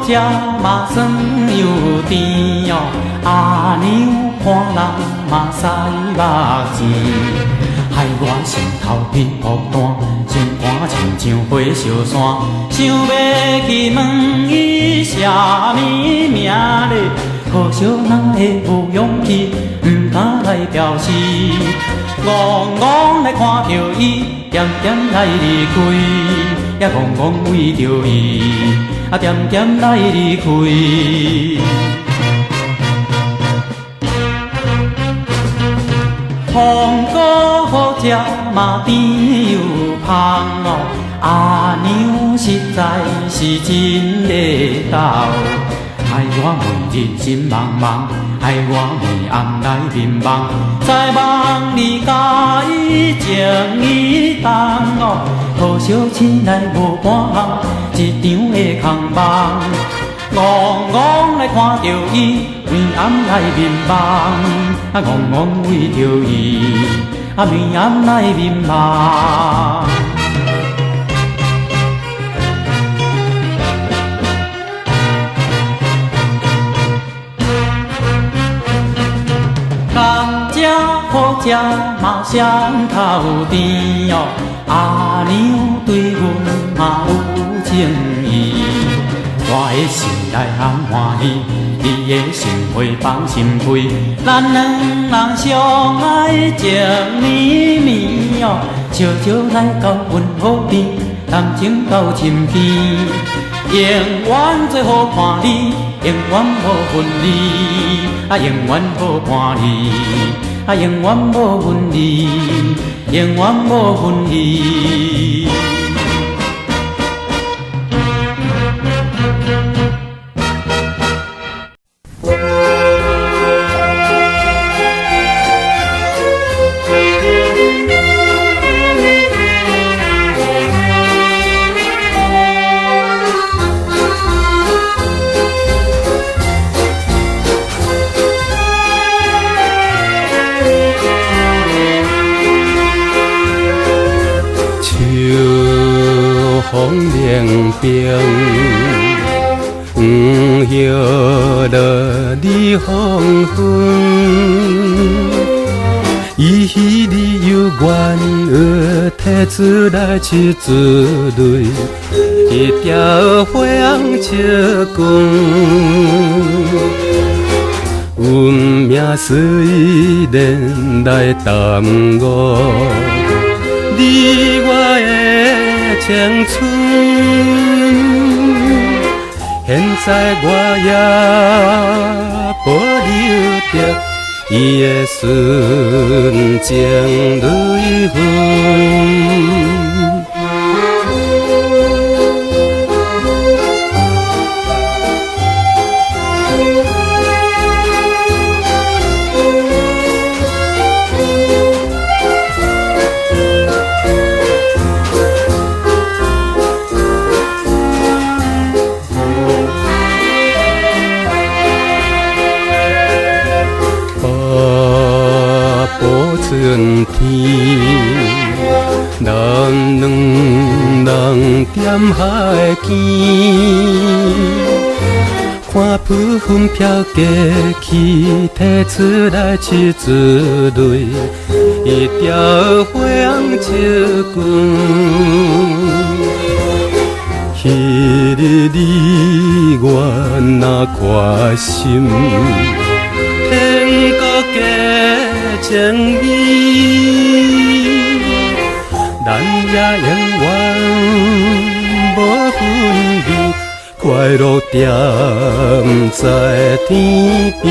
食嘛酸又甜哦，阿娘看人嘛使目钱。害我心头皮肤单，心肝亲像火烧山，想要去问伊啥物名咧，可惜哪会有勇气，不敢来表示。戆戆来看到伊，点点来离开，也戆戆为着伊，点点来离开。风果好食嘛甜又香哦，阿娘实在是真会斗，害我每日心茫茫，害我每暗来眠梦，在梦里甲伊情意重哦，可惜醒来无半项，一张的空梦，戆戆来看到伊，每暗来眠梦。戆戆为着伊，每暗来眠梦。甘蔗好食嘛双头甜哦，阿娘对阮嘛有情意，我的心内暗欢喜。你的心花放心开，咱两人相爱情绵绵哦，悄悄来到阮河边，谈情到深更，永远做好看你，永远无分离，永远好看你，永远无分离，永远无分离。风凉冰，黄叶落日黄昏，依稀你有愿儿提出来去自泪，一条花红笑光，运命虽然来耽误，你我的青春，现在我也保留着伊的纯情泪痕。春天，咱两人踮海边，看浮云飘过去，提出来去自泪，一条花红笑裙。彼日你我若开心，天国的情意，咱也永远无分离，快乐踮在天边。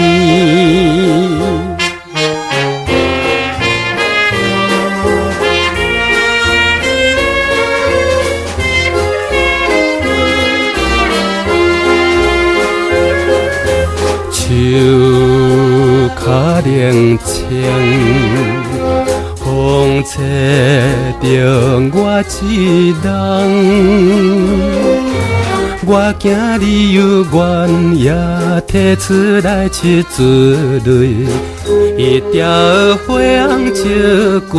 手脚冷清，风吹着我一人。我惊你有怨也提出来去自泪，一条花红笑裙。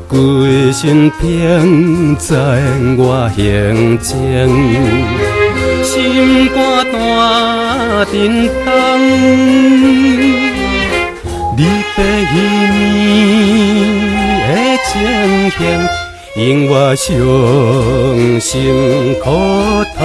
规身偏在我胸前，心肝断震动。你白衣的情形，令我伤心苦痛。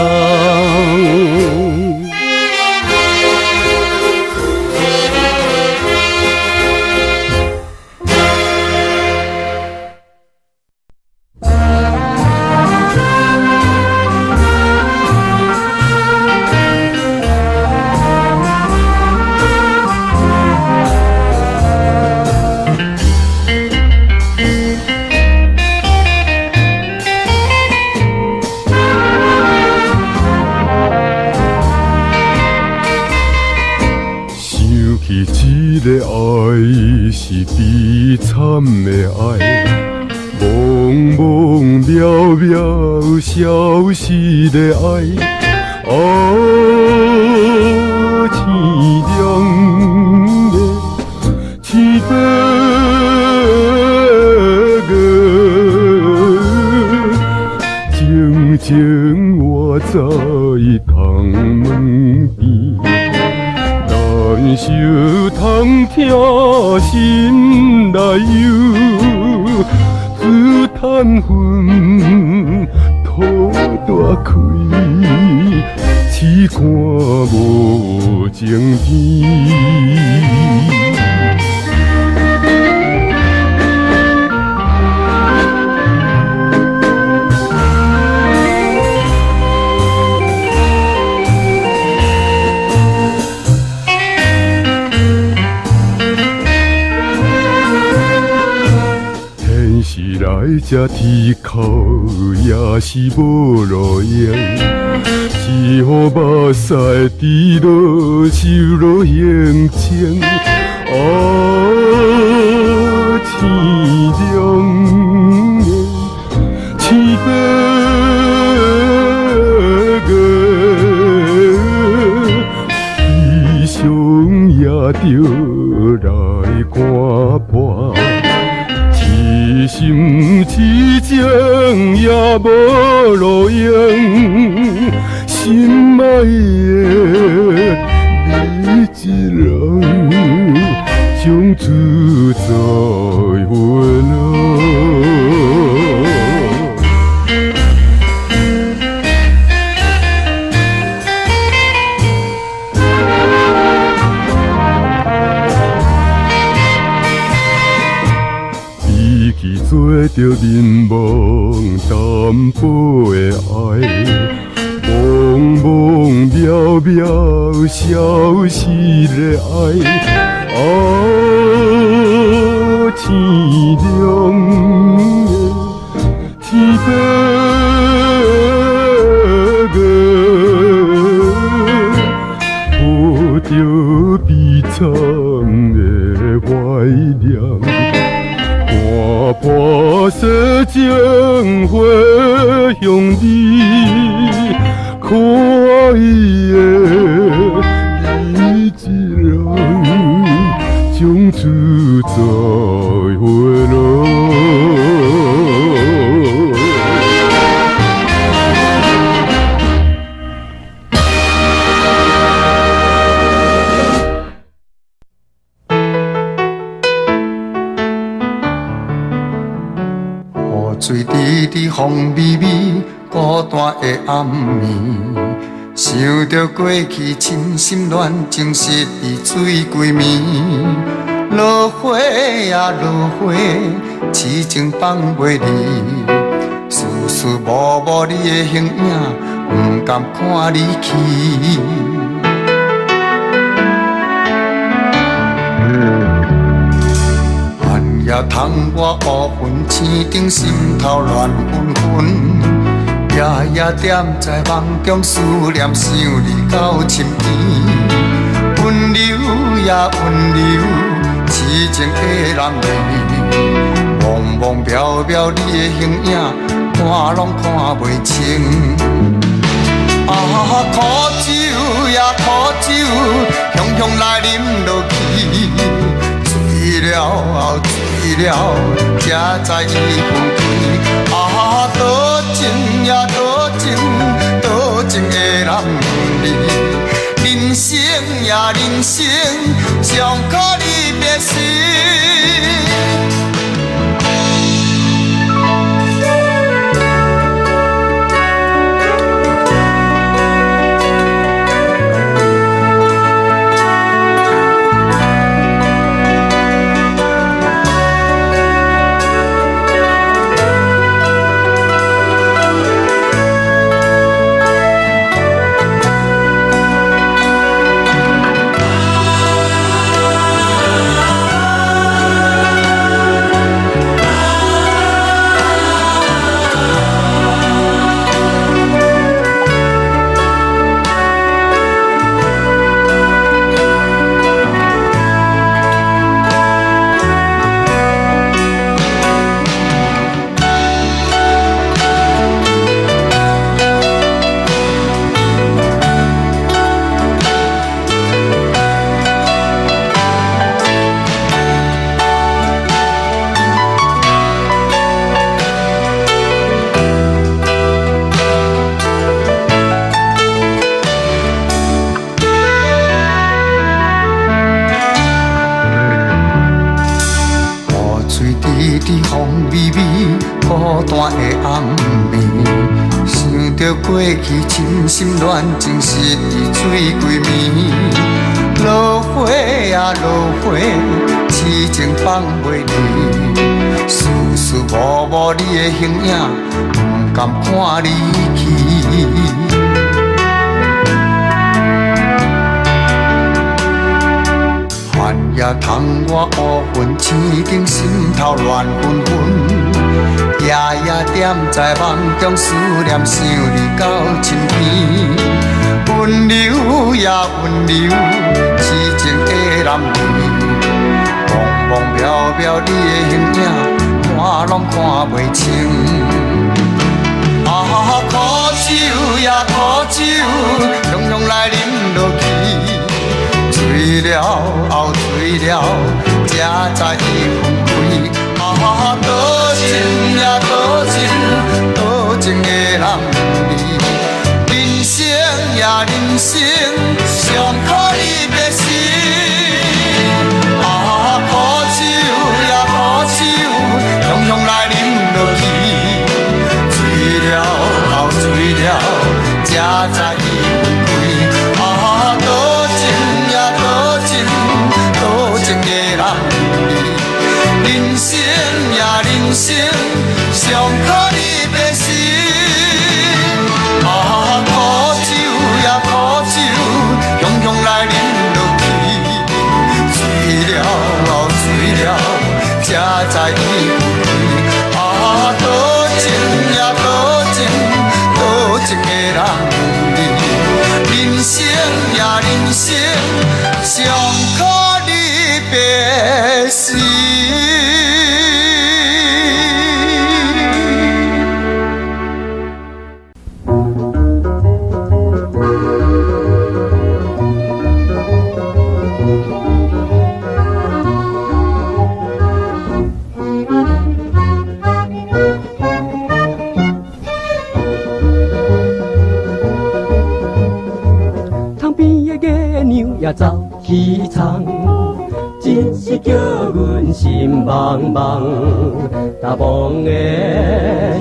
一个爱是悲惨的爱，茫茫渺渺消失的爱，天亮的天白个，静静活在窗门边。难受通听心内忧，只叹魂土大开，痴看无情天。来这天口也是无路用，只好目屎滴落手落眼前。天亮的天白个，悲伤也着来看破。痴心痴情也无路用，心爱的你一人，从此再回来。做着面茫淡薄的爱，茫茫渺渺消失的爱，天亮的天白个，抱着悲惨的怀念。看破世情花向你，可爱的你一人，从此再回来。水滴滴，风微微，孤单的暗暝，想着过去，深心乱情实伫水归暝。落花呀落花，痴情放袂离，丝丝无无你的形影，不甘看你去。夜窗外乌云青顶，心头乱纷纷。夜夜踮在梦中思念，想你到深甜。温柔呀温柔，痴情的男儿。茫茫渺渺你的形影，看拢看袂清。苦酒呀苦酒，雄雄来饮落去，醉了后。了，才知伊分开。啊，多情呀多情，多情的人儿。人生呀人生，上可离别时。过去深深恋情失去水鬼暝，落花啊落花，痴情放袂离，丝丝无无你的形影，不甘看你去。寒夜窗外乌云青景，心头乱纷纷。夜夜踮在梦中思念，想你到深边。温柔呀温柔，痴情的男儿，茫茫渺渺你的形影，看拢看袂清。啊，苦酒呀苦酒，浓浓来饮落去。醉了后醉了，才知伊分开。啊，多情呀多情，多情的人儿。人生呀人生，上可离别时。啊，苦酒呀苦酒，浓浓来饮落去。醉了后醉了，才知伊分开。啊，多情呀多情，多情的人儿。人生呀人生，上可离别时。啊，苦酒呀苦酒，雄雄来饮落去。醉了后醉了，才知伊分开。啊，多情呀多情，多情的人儿。人生呀人生，上可离别时。也走去唱，真是叫阮心茫茫。大梦的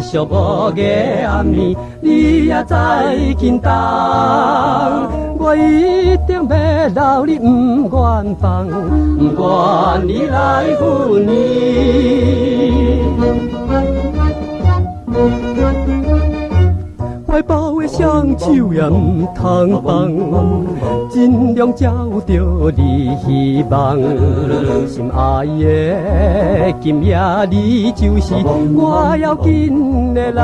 寂寞的暗暝，你也在紧等。我一定要留你不愿放，不愿你来分离。怀抱的双手也不通放，尽量找到你希望。心爱的，今夜你就是我要紧的人。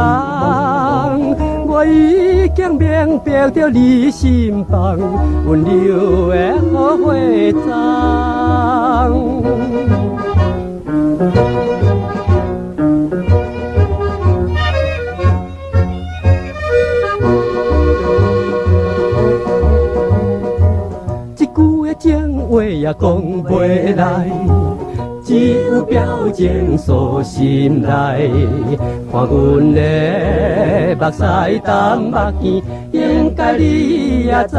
我已经明白着你心房，温柔的好花丛。话也讲袂来，只有表情锁心内，看阮的目屎淡目镜，应该你也知。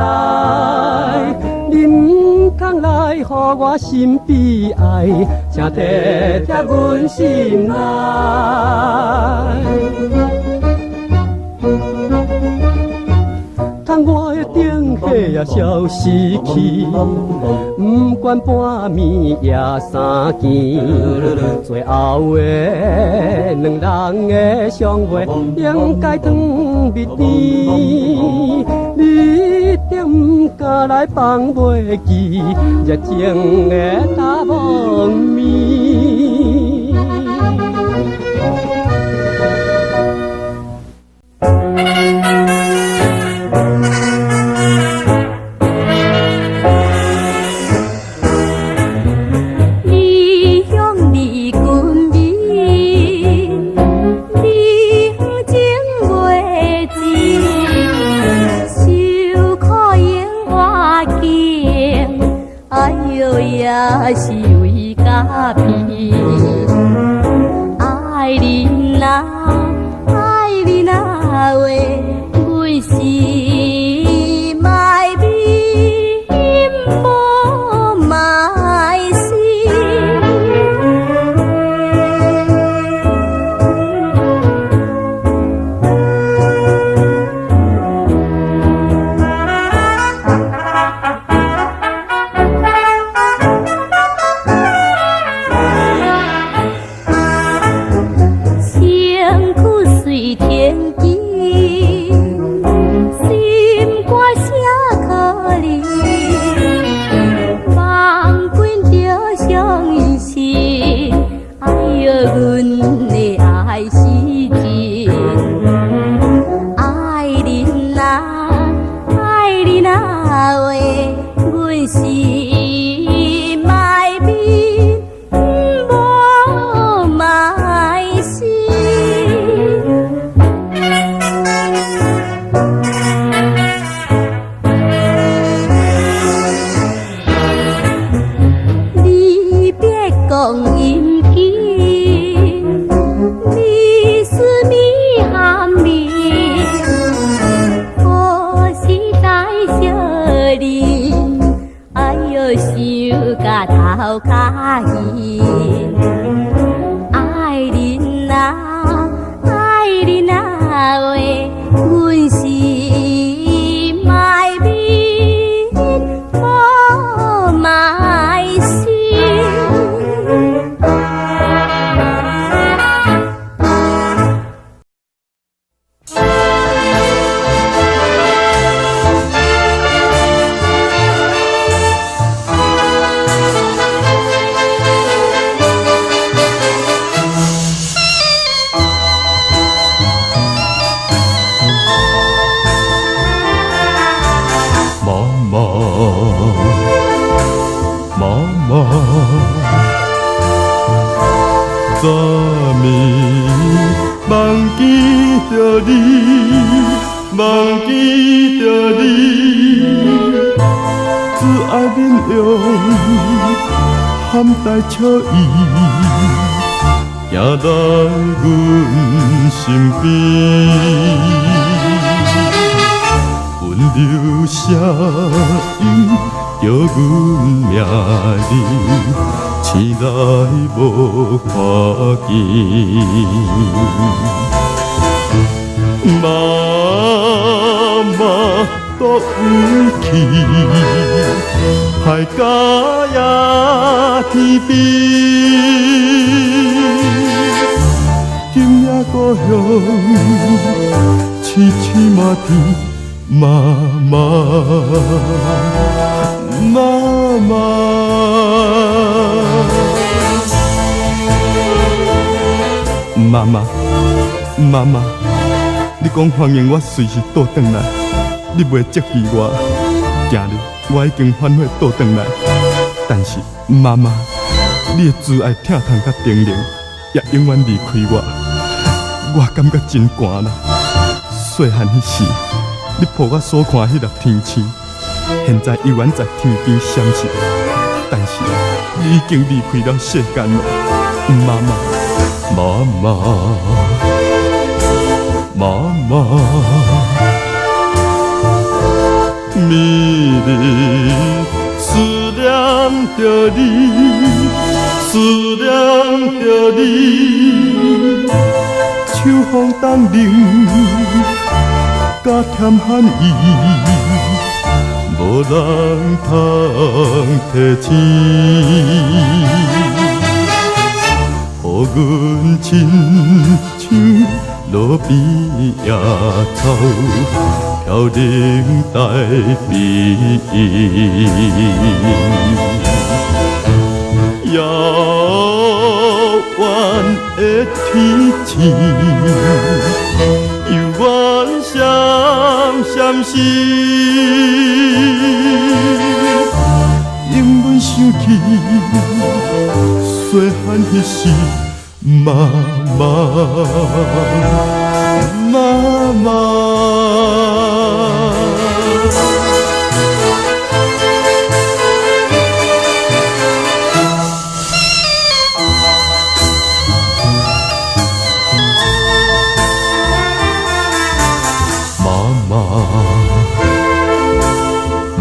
你毋通来，予我心悲哀，请贴贴阮心内。窗外的灯火也消失去，不管半暝夜三更，最后的两人的相会，应该长蜜甜。你一定不敢来放袂记，热情的大梦暝。也是为家己，爱你若爱你若话，阮是卖面无卖心。头较晕，爱你若爱你若话，阮是卖面无卖心。昨暝忘记着你，忘记着你，只爱恁用含带笑意，行来阮身边。温柔声音叫阮名字，醒来无看见。妈妈倒位去，海角也天边。今夜故乡，凄凄麻甜。妈妈，妈妈，妈妈，妈妈，你讲欢迎我随时倒转来，你袂责备我。今日我已经反悔倒转来，但是妈妈，你的慈爱疼痛甲叮咛，也永远离开我。我感觉真寒啦。细汉迄时。你抱我所看迄粒天星，现在犹原在天边闪烁。但是你已经离开了世间了，妈妈，妈妈，妈妈，迷离思念着你，思念着你，秋风当冷，甲添寒意。无人通提醒，予阮亲像路边野草，飘零带悲遥远的天星，犹原闪闪闪。因阮想起细汉迄时，妈妈，妈妈。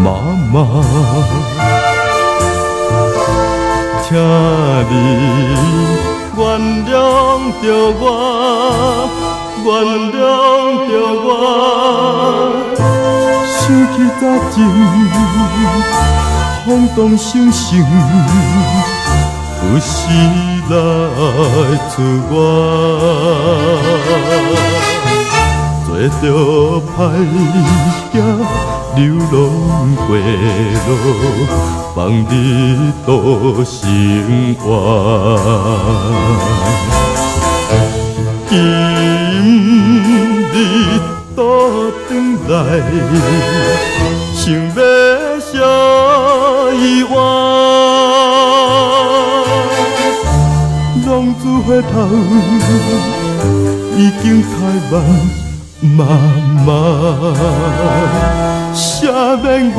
妈妈，请你原谅着我，原谅着我。想起早前轰动声声，有时来出我。做着歹行，流浪过路，放你度生活。今日倒转来，想要烧伊我，浪子回头，已经太晚。妈妈，赦免我。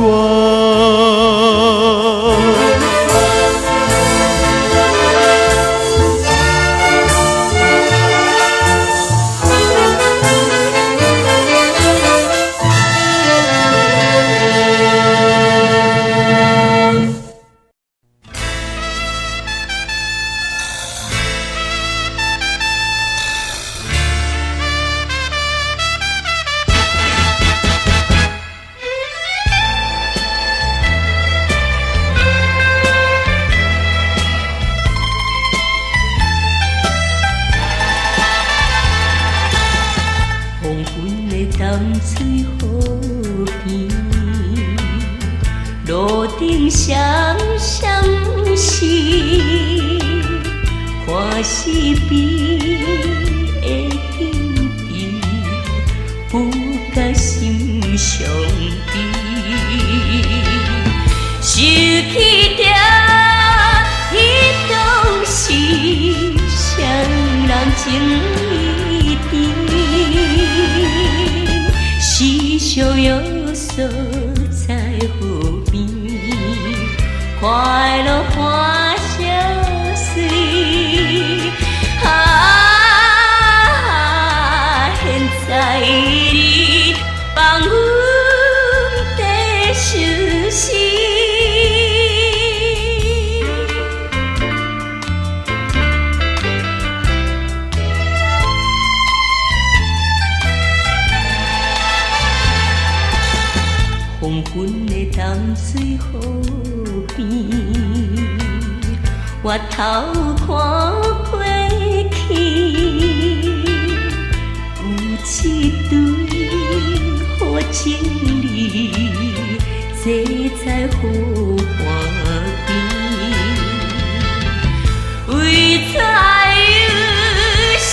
我头看过去，有一对好情侣，坐在雨花边，为怎有心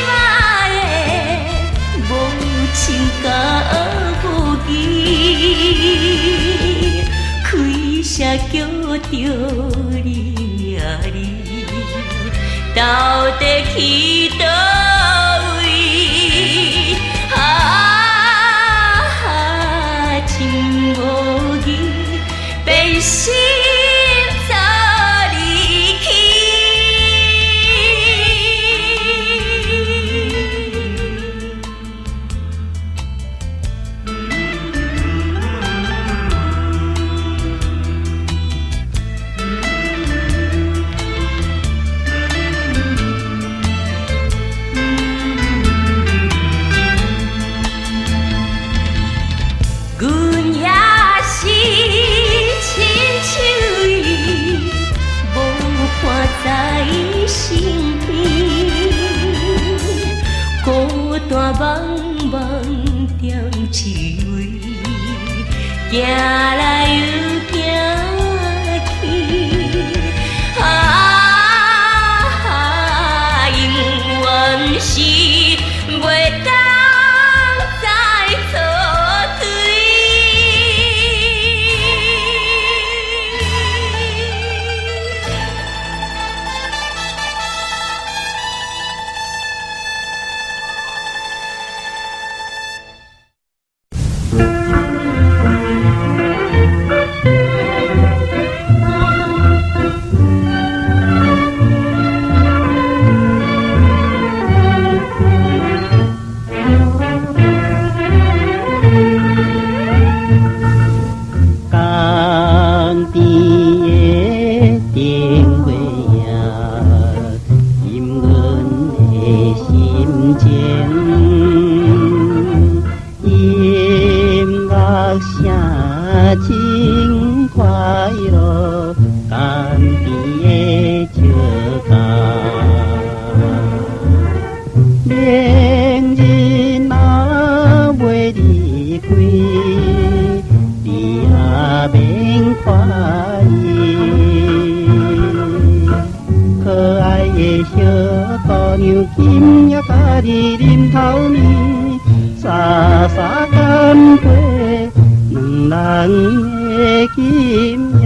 爱的无情甲无义，开声叫着你。到底去倒位？情无义，变心在茫茫踮市位，行来又行去，永远是袂当再错对。真快乐，干边的石头，恋人若袂离开，你也免怀疑。可爱的小姑娘，今夜家己啉头面，洒洒干杯。两人的今夜，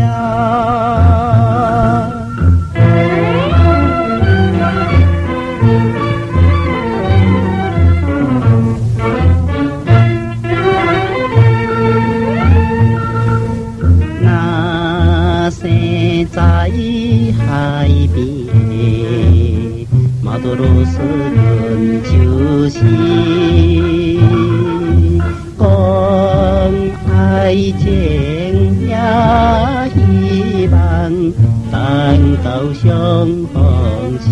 那生在海边，马多罗斯人就是。爱情也希望等到相逢时，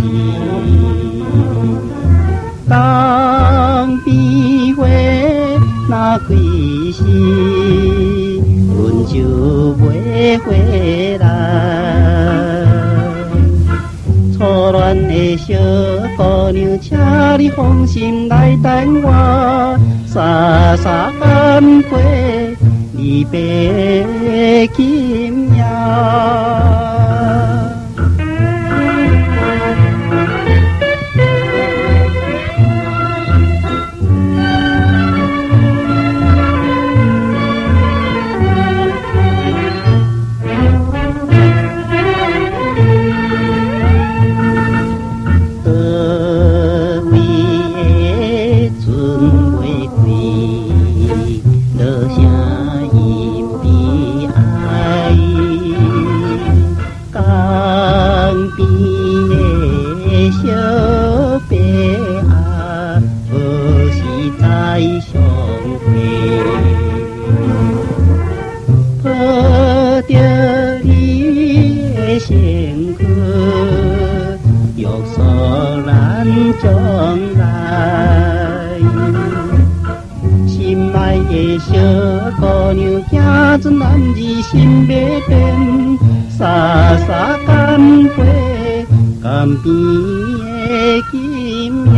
当变花若开时，阮就袂回来。初恋的小姑娘，请你放心来等我，洒洒干杯。离别今夜。男儿心袂变，洒洒干杯，干边的今夜。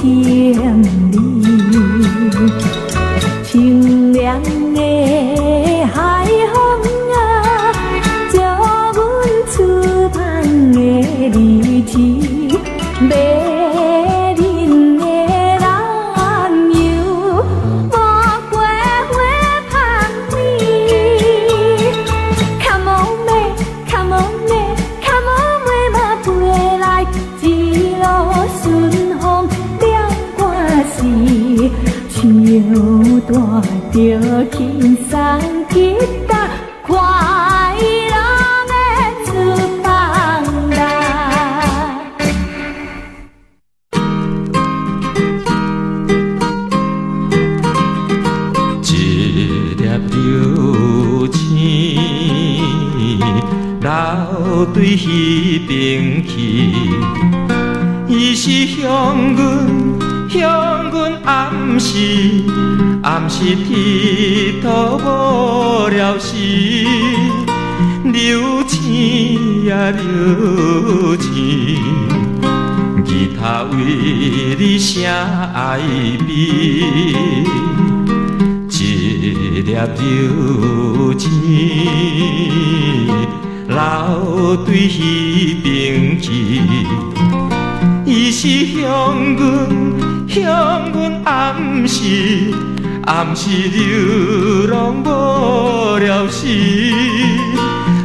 想你，清凉的海风啊，照阮厝旁的日子。迷人的男友，无过花香味。Come on me, come on me, come on me，嘛飞来一路顺风了我时，唱大着轻松吉他，快乐的出放啦。一粒流星流对彼边去，伊是向阮暗示，暗示天土无聊时，流星呀流星，吉他为你声爱美。一粒流星流对彼边去，伊是向阮暗示，暗示流浪无聊时，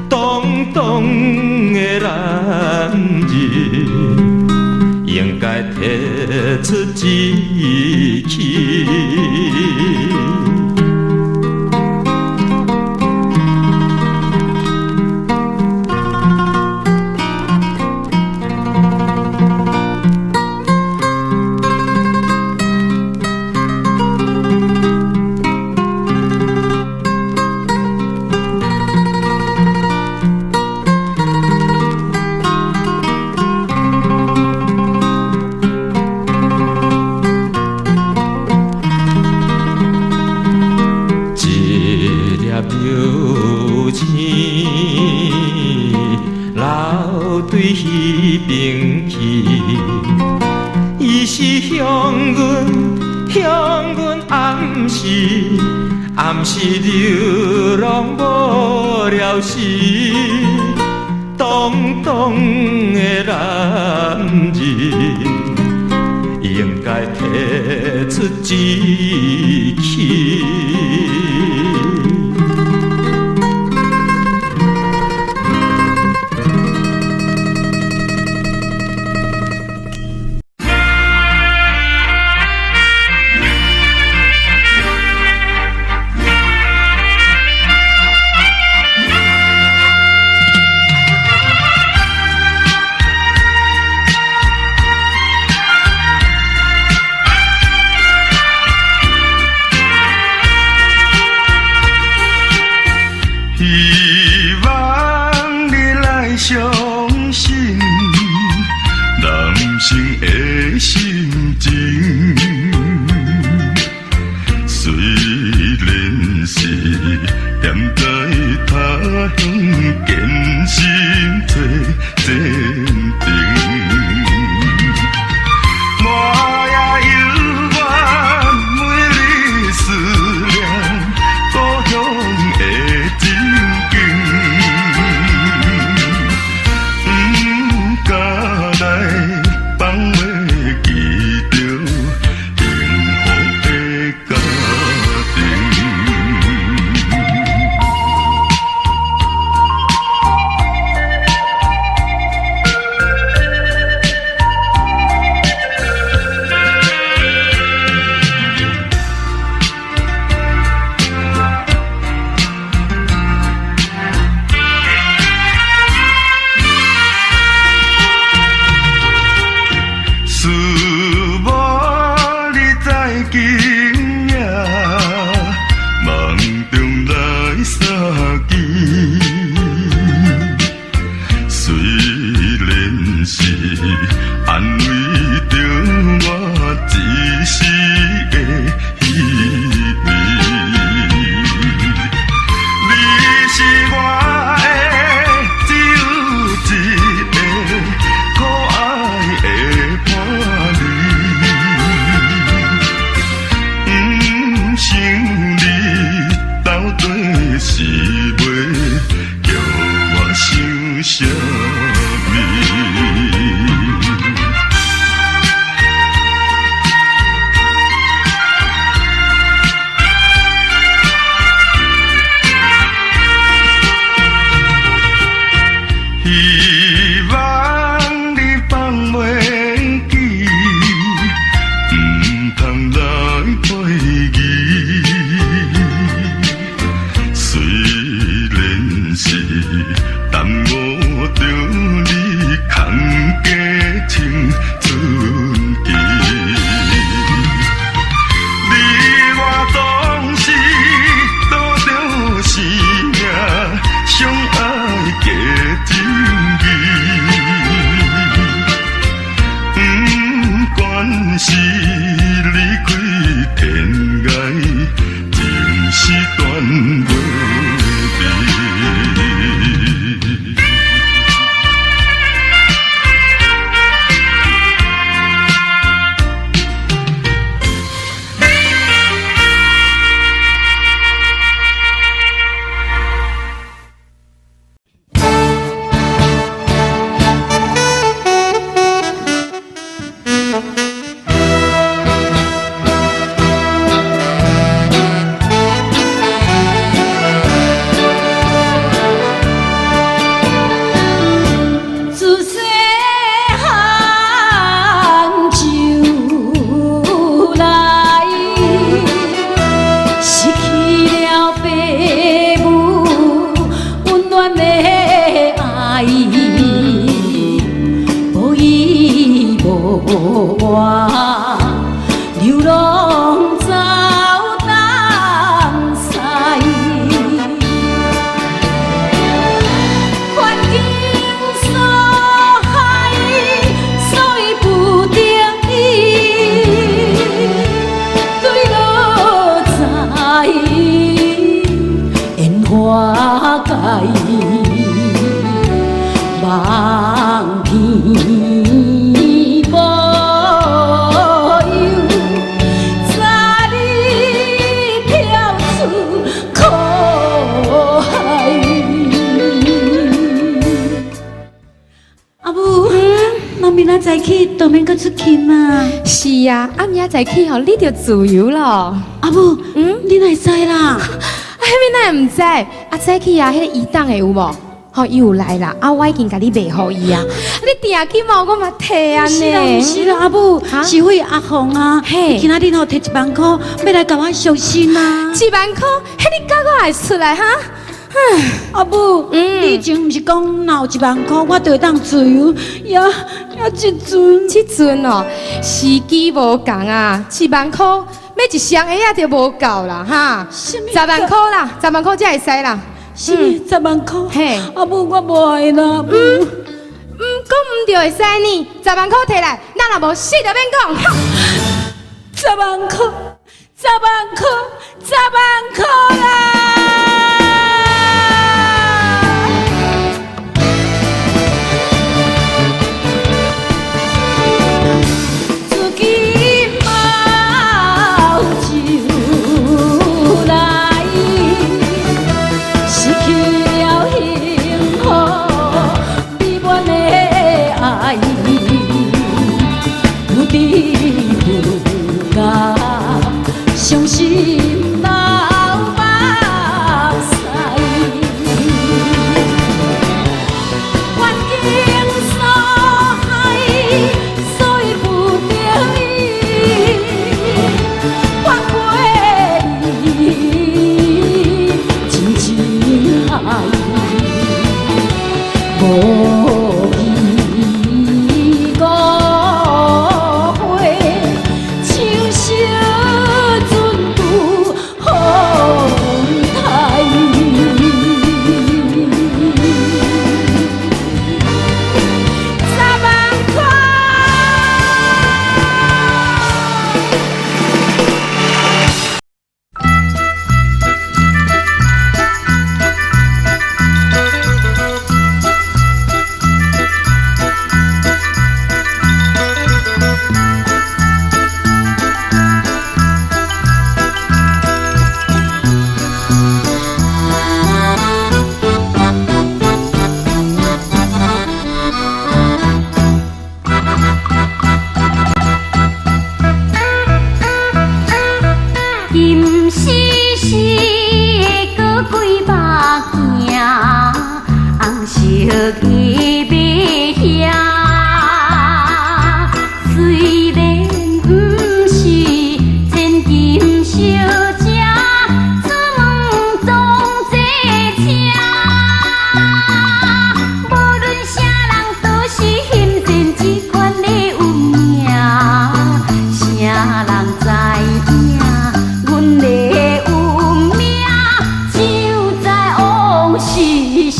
动动的男人应该提出志气。流星流对彼边去，伊是向阮暗示，暗示流浪无聊时，动动的男人应该提出志气。我流浪走东西，环境所害，所以不得已对落在烟花界。望天无忧，早日跳出苦海。阿母，那明仔早起都免搁出去嘛？是啊，明仔早起吼，你就自由咯。阿母，你哪会知啦？那毋知，早起啊，迄个移动的有无？吼，伊有来啦，我已经甲你卖互伊啊。你定去嘛，我嘛摕啊呢。是啦，阿母，是为阿红啊，今仔日吼摕1万块，要来甲我赎身啊。1万块，迄你甲我会出来哈？阿母，你以前毋是讲若有1万块，我就会当自由，也即阵哦，时机无共啊，1万块要一双鞋仔就无够啦哈。10万块啦，10万块才会使啦。是10万块，嘿，阿母我无爱啦，讲唔对会使呢，10万块摕来，咱若无死就免讲。10万块啦！自己mau酒来，失去了幸福，美满的爱，有滴不甘，伤心流目屎。环境所害，所以不得已放飞你，真情爱，无义误会，像小船渡风台。10万块。金丝丝的过几百件，红色鸡尾遐。虽然不是千金小姐，出门总坐车。无论啥人都是嫌钱这款的有命，啥人知影？阮的运命就在往事声。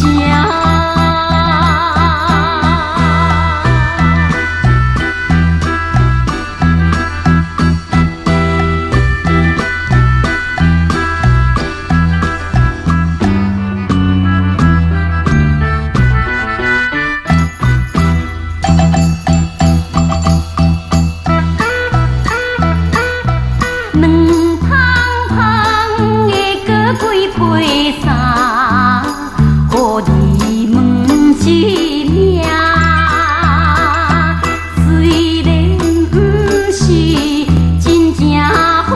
两芳芳的搁几杯茶，予你问一声。虽然不是真正好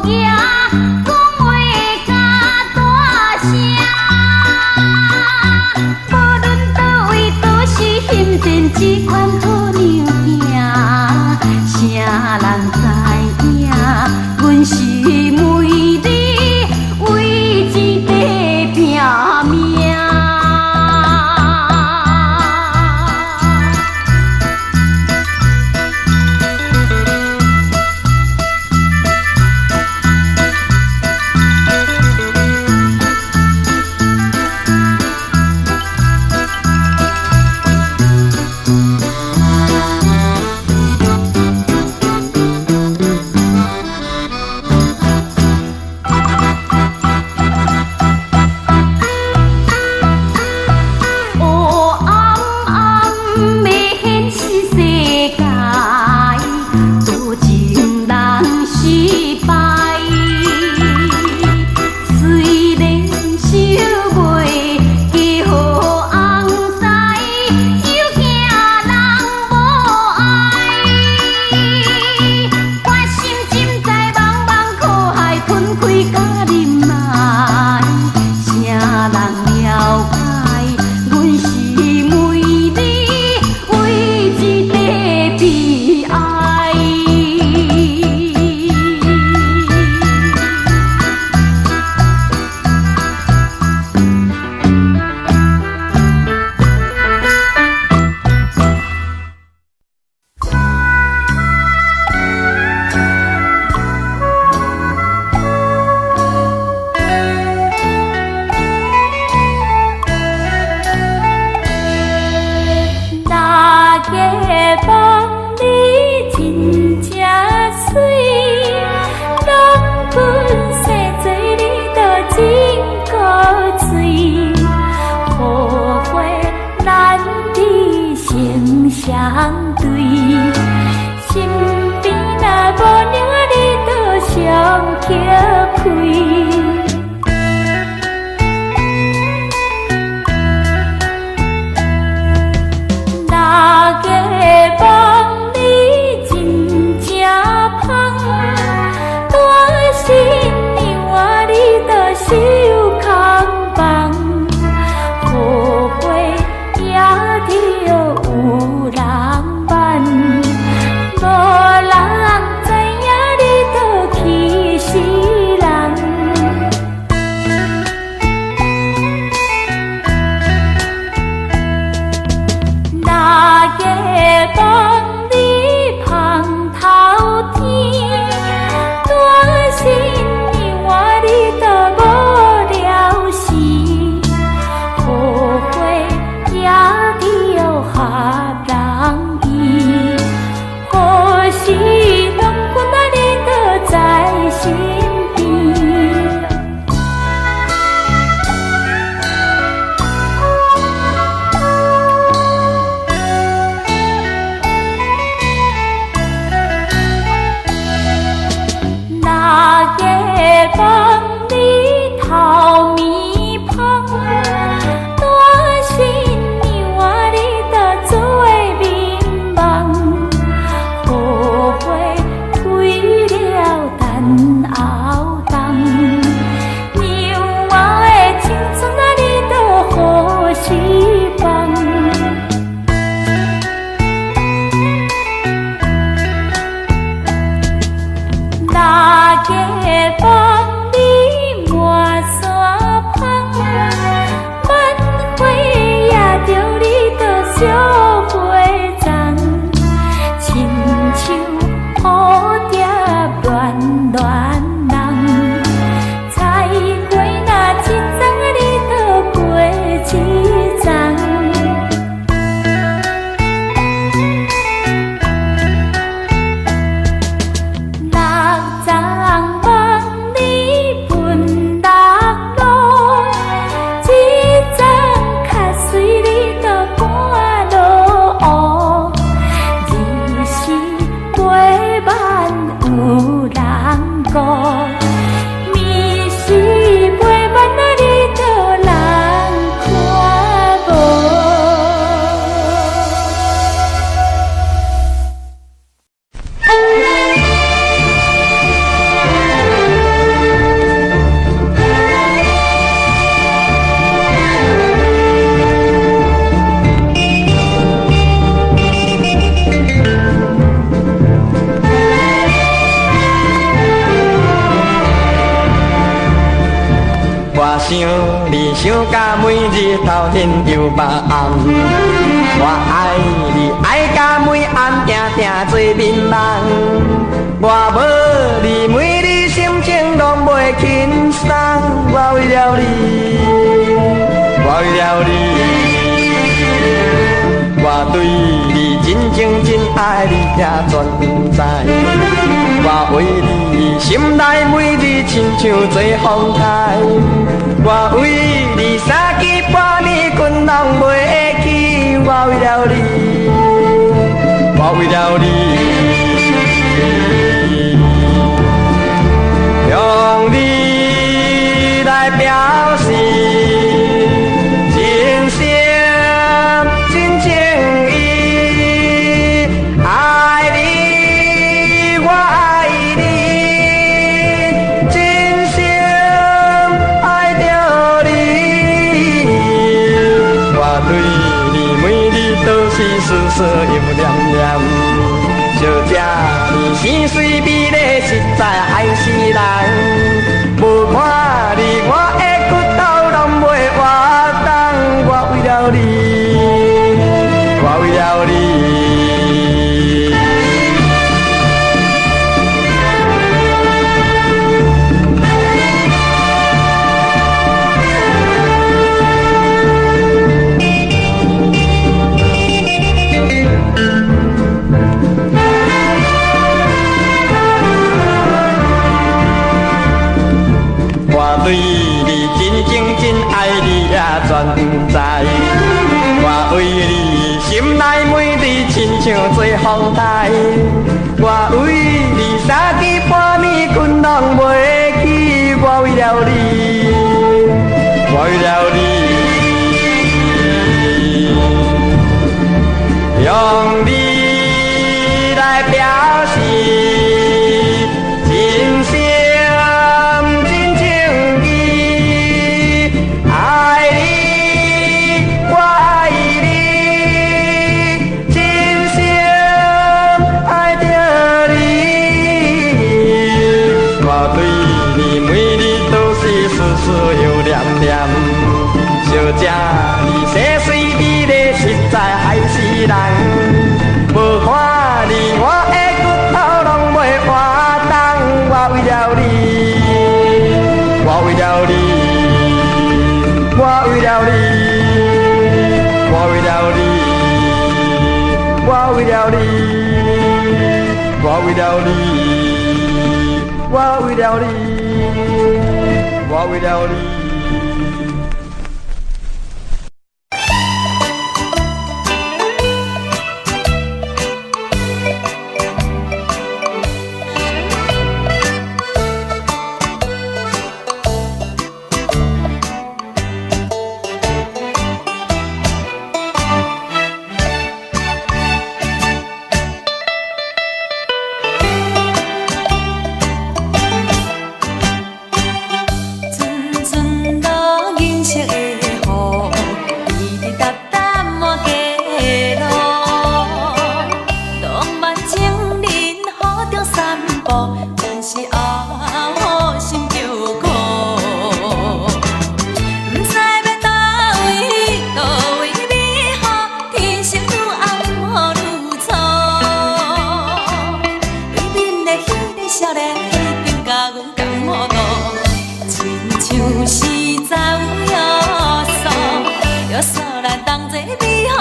囝，讲话较大声。无论倒位都是嫌钱这款好娘囝，啥人知影？阮是为你为一个拼命。梦里头面芳，大新娘啊，你着做的面梦，好花开了等后冬，娘啊的青春啊，你着何时放？那个梦里满山芳，满花也着你着小花丛，亲像蝴蝶恋恋人。彩花那一丛啊，你着过一丛。六丛梦里分六路，一丛较水你着半落乌，二是陪伴有人顾，暝是陪伴啊你着人看无。我想你想甲每日头天又白暗，我爱你爱甲每暗定定做眠梦，我无你每日心情拢袂轻松，我为了你，我为了你，我对你真情真爱你也全知，我为你心内每日亲像做风台，我为你三更半暝困拢袂去，我为了你，我为了你，用你来表示真心真情意，爱你，我爱你，真心爱着你，我对你每日都是思思又念念，小姐你生水美丽，实在害死人，无看你我的骨头拢袂活动，我为了你，我为了你。我对你真情真爱你也全知，我为你心内每日亲像做风台，我为你三更半暝困拢袂去，我为了你，我为了你，用你来表示真心。又念念，小姐你生水美丽，实在害死人。无看你我的骨头拢袂活动，我为了你，我为了你，我为了你，我为了你，我为了你，我为了你，我为了你。我为了你。步，阮是后心叫苦。不知要倒位，倒位美好，天色愈暗雨愈粗。对面的迄个少年，已经甲阮讲糊涂，亲像是走约束，约束咱同齐美好。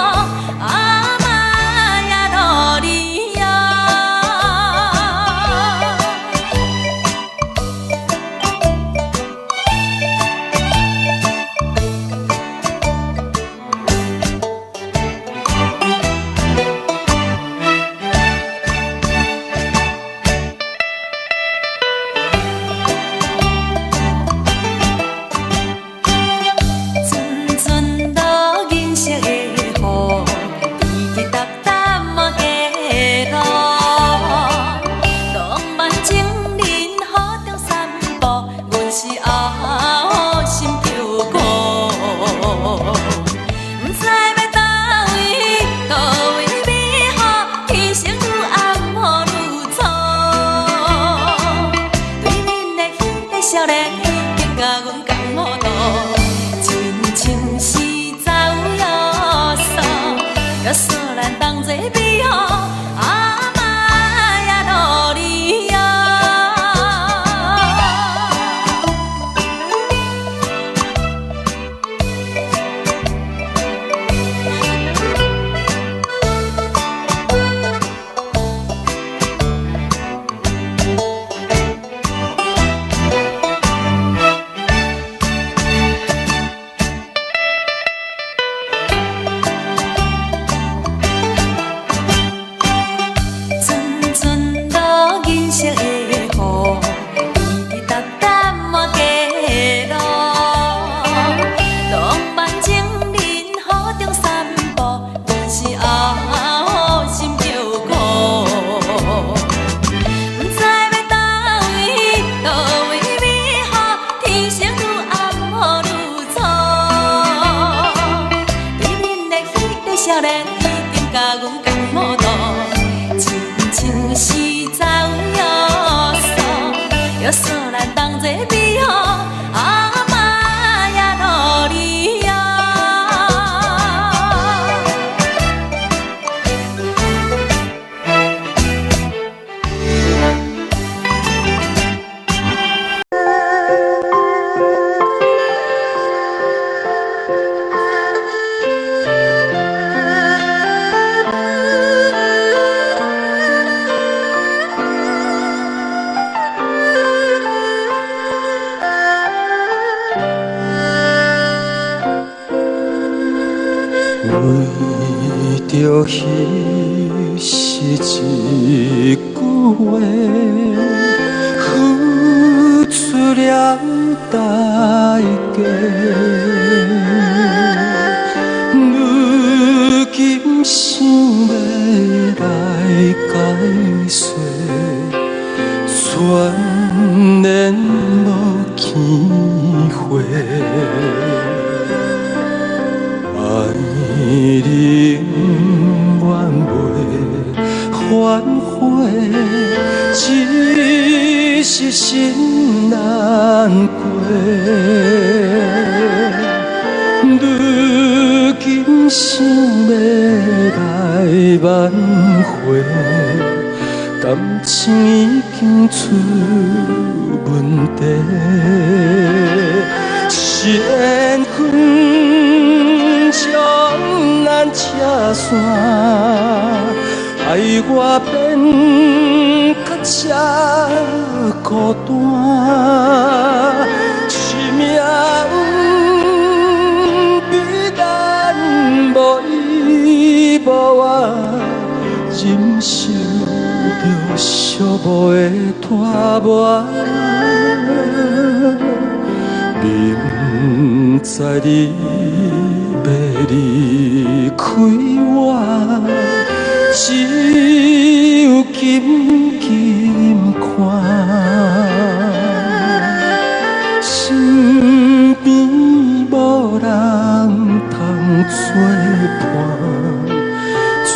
少年已经甲阮讲糊涂，亲像是走约束，约束咱同齐美好，阿妈也努力哟。少年已经甲阮讲糊涂，亲像是走约束，约束咱同齐美好，阿妈也努力哟。为着彼是一句话，付出了代价。如今想要来解释，全然无机会。你永远袂反悔，只是心难过。如今想要来挽回，感情已经出问题，缘分将咱扯散，害我变甲这孤单，是命运比咱无依无靠，忍受着寂寞的拖磨。明知你要离开我，只有紧紧看，身边无人通作伴，春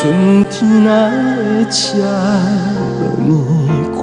天哪会这呢寒？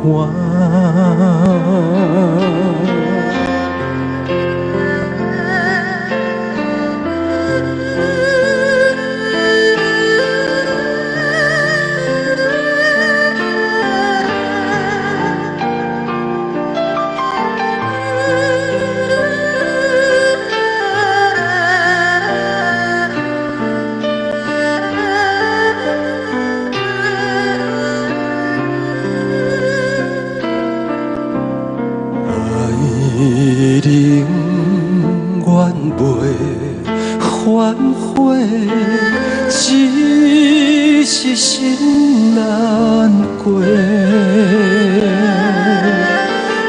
只是心难过。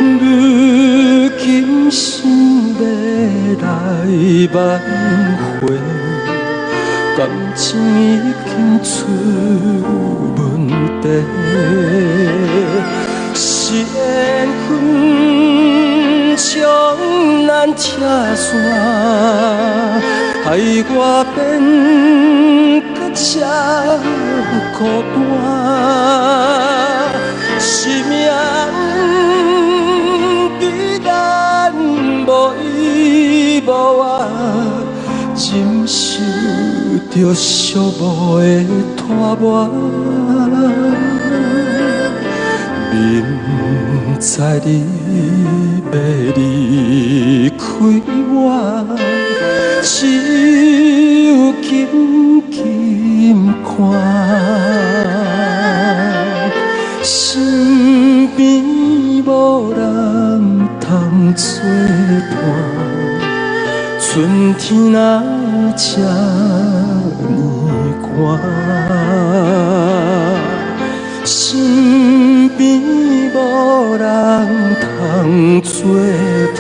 如今想要来挽回，感情已经出问题，缘分将咱拆散。害我变搁这孤单，是命比咱无依无靠，忍受着寂寞的拖磨。明知你要离开我，只有紧紧看，身边无人通作伴，春天哪会这呢寒？身边无人通作伴，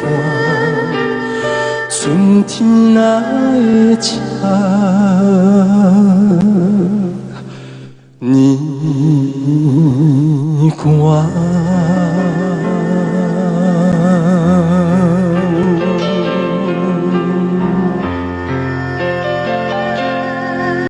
春天哪会这呢寒？